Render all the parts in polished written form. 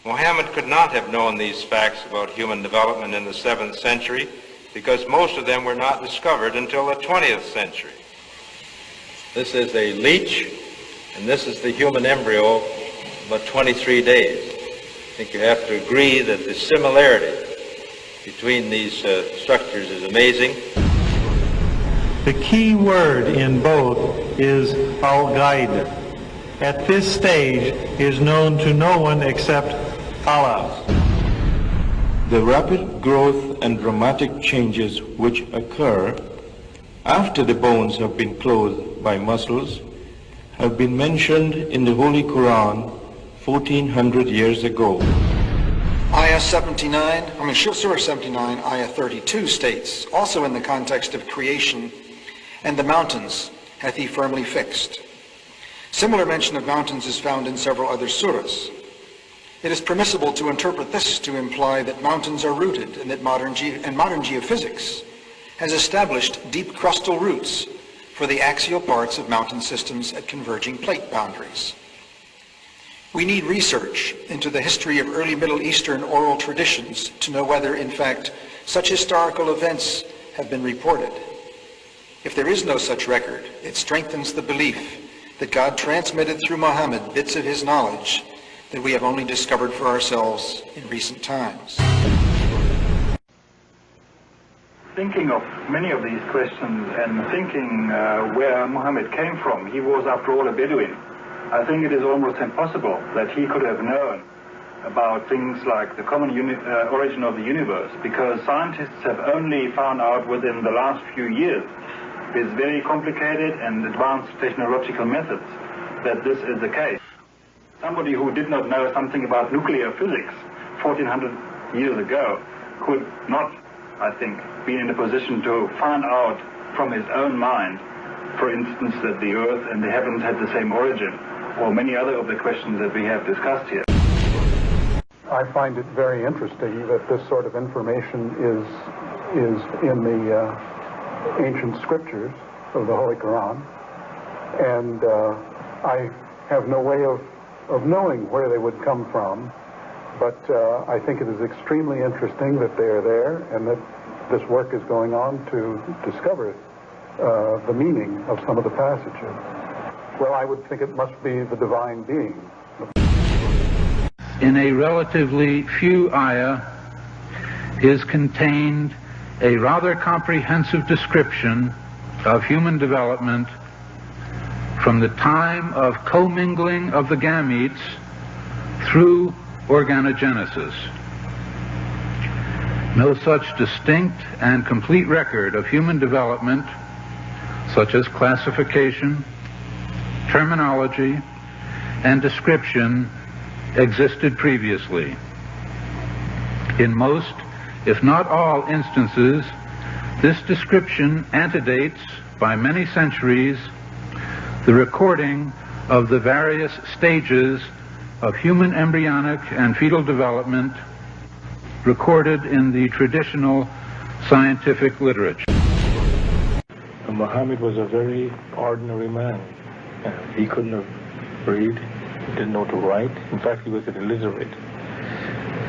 Muhammad could not have known these facts about human development in the 7th century because most of them were not discovered until the 20th century. This is a leech, and this is the human embryo about 23 days. I think you have to agree that the similarity between these structures is amazing. The key word in both is al-Ghaib. At this stage is known to no one except Allah. The rapid growth and dramatic changes which occur after the bones have been clothed by muscles have been mentioned in the Holy Quran 1400 years ago. Surah 79, Ayah 32 states, also in the context of creation, "And the mountains hath he firmly fixed." Similar mention of mountains is found in several other surahs. It is permissible to interpret this to imply that mountains are rooted and that modern geophysics has established deep crustal roots for the axial parts of mountain systems at converging plate boundaries. We need research into the history of early Middle Eastern oral traditions to know whether, in fact, such historical events have been reported. If there is no such record, it strengthens the belief that God transmitted through Muhammad bits of his knowledge that we have only discovered for ourselves in recent times. Thinking of many of these questions and thinking where Muhammad came from, he was after all a Bedouin. I think it is almost impossible that he could have known about things like the common origin of the universe, because scientists have only found out within the last few years, with very complicated and advanced technological methods, that this is the case. Somebody who did not know something about nuclear physics 1400 years ago could not, I think, be in a position to find out from his own mind, for instance, that the earth and the heavens had the same origin, or many other of the questions that we have discussed here. I find it very interesting that this sort of information is in the ancient scriptures of the Holy Quran, and I have no way of knowing where they would come from, but I think it is extremely interesting that they are there and that this work is going on to discover the meaning of some of the passages. Well, I would think it must be the divine being. In a relatively few ayah is contained a rather comprehensive description of human development from the time of commingling of the gametes through organogenesis. No such distinct and complete record of human development, such as classification, terminology, and description, existed previously. In most, if not all instances, this description antedates by many centuries the recording of the various stages of human embryonic and fetal development recorded in the traditional scientific literature. Muhammad was a very ordinary man. He couldn't have read, he didn't know to write. In fact, he was illiterate.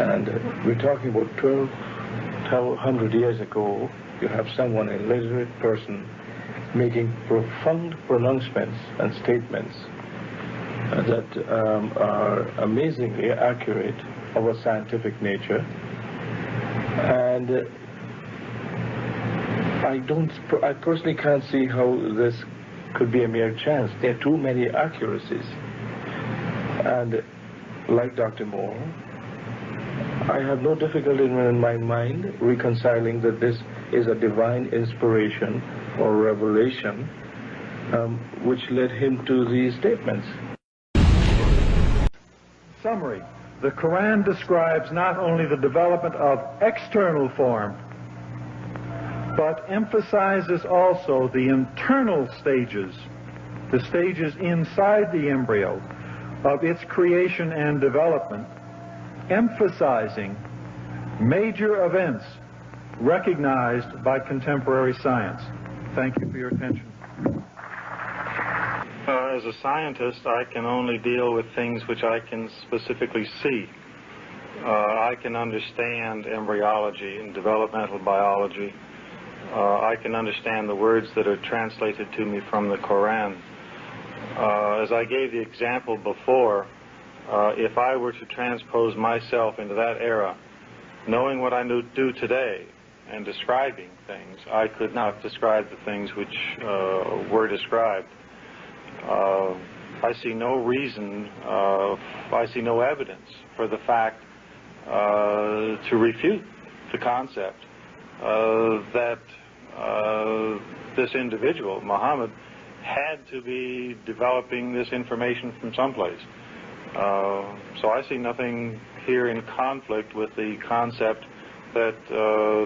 And we're talking about 1,200 years ago. You have someone, an illiterate person, making profound pronouncements and statements that are amazingly accurate of a scientific nature. And I personally can't see how this could be a mere chance. There are too many accuracies. And like Dr. Moore, I have no difficulty in my mind reconciling that this is a divine inspiration or revelation which led him to these statements. Summary. The Quran describes not only the development of external form, but emphasizes also the internal stages, the stages inside the embryo of its creation and development, emphasizing major events recognized by contemporary science. Thank you for your attention. As a scientist, I can only deal with things which I can specifically see. I can understand embryology and developmental biology. I can understand the words that are translated to me from the Quran. As I gave the example before, if I were to transpose myself into that era, knowing what I do today and describing things, I could not describe the things which were described. I see no reason, I see no evidence for the fact to refute the concept that this individual, Muhammad, had to be developing this information from someplace. So I see nothing here in conflict with the concept that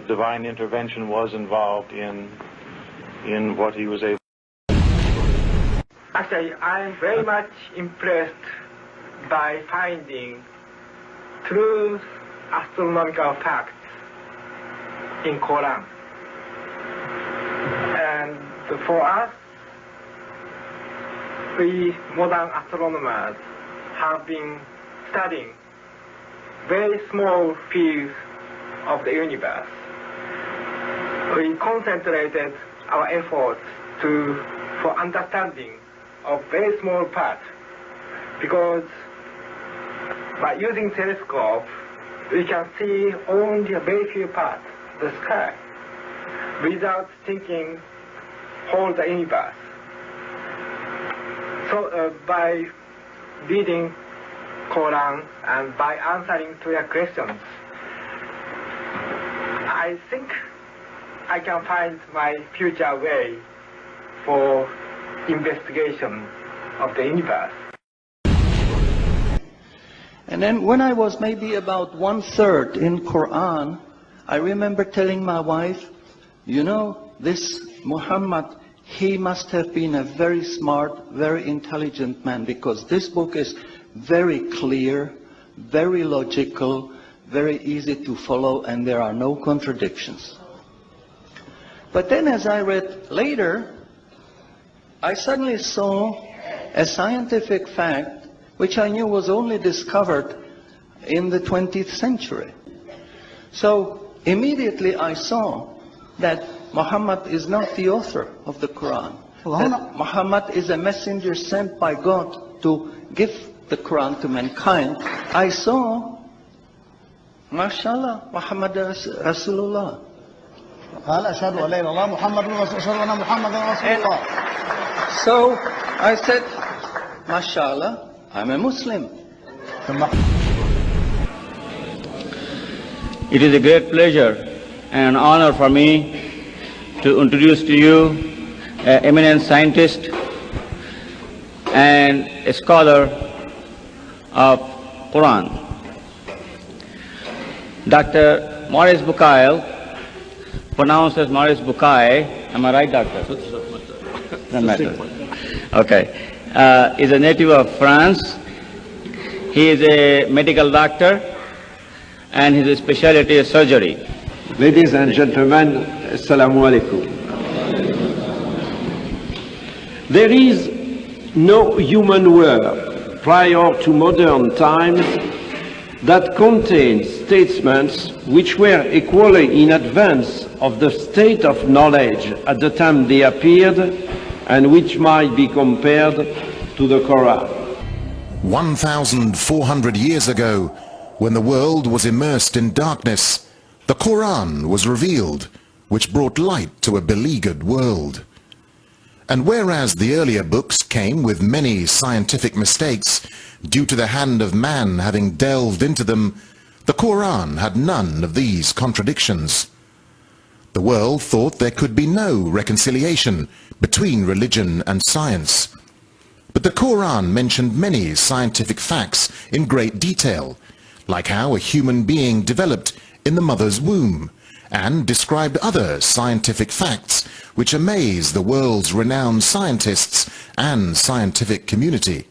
divine intervention was involved in what he was able. Actually, I'm very much impressed by finding true astronomical facts in Quran. And for us, we modern astronomers have been studying very small fields of the universe. We concentrated our efforts for understanding of very small parts, because by using telescope we can see only a very few parts of the sky without thinking whole the universe. So by reading Quran and by answering to your questions, I think I can find my future way for investigation of the universe. And then when I was maybe about 1/3 in Quran, I remember telling my wife, you know, this Muhammad, he must have been a very smart, very intelligent man, because this book is very clear, very logical, very easy to follow, and there are no contradictions. But then as I read later, I suddenly saw a scientific fact which I knew was only discovered in the 20th century. So immediately I saw that Muhammad is not the author of the Quran. That Muhammad is a messenger sent by God to give the Quran to mankind. I saw, mashallah, Muhammad Rasulullah. So I said, mashallah, I'm a Muslim. It is a great pleasure and honor for me to introduce to you an eminent scientist and a scholar of Quran, Dr. Maurice Bucaille, pronounced as Maurice Bucaille. Am I right, doctor? Doesn't matter. Okay. Is a native of France. He is a medical doctor and his specialty is surgery. Ladies and gentlemen, Assalamu alaikum. There is no human work prior to modern times that contains statements which were equally in advance of the state of knowledge at the time they appeared, and which might be compared to the Quran. 1,400 years ago, when the world was immersed in darkness, the Quran was revealed, which brought light to a beleaguered world. And whereas the earlier books came with many scientific mistakes due to the hand of man having delved into them, the Quran had none of these contradictions. The world thought there could be no reconciliation between religion and science. But the Quran mentioned many scientific facts in great detail, like how a human being developed in the mother's womb, and described other scientific facts which amaze the world's renowned scientists and scientific community.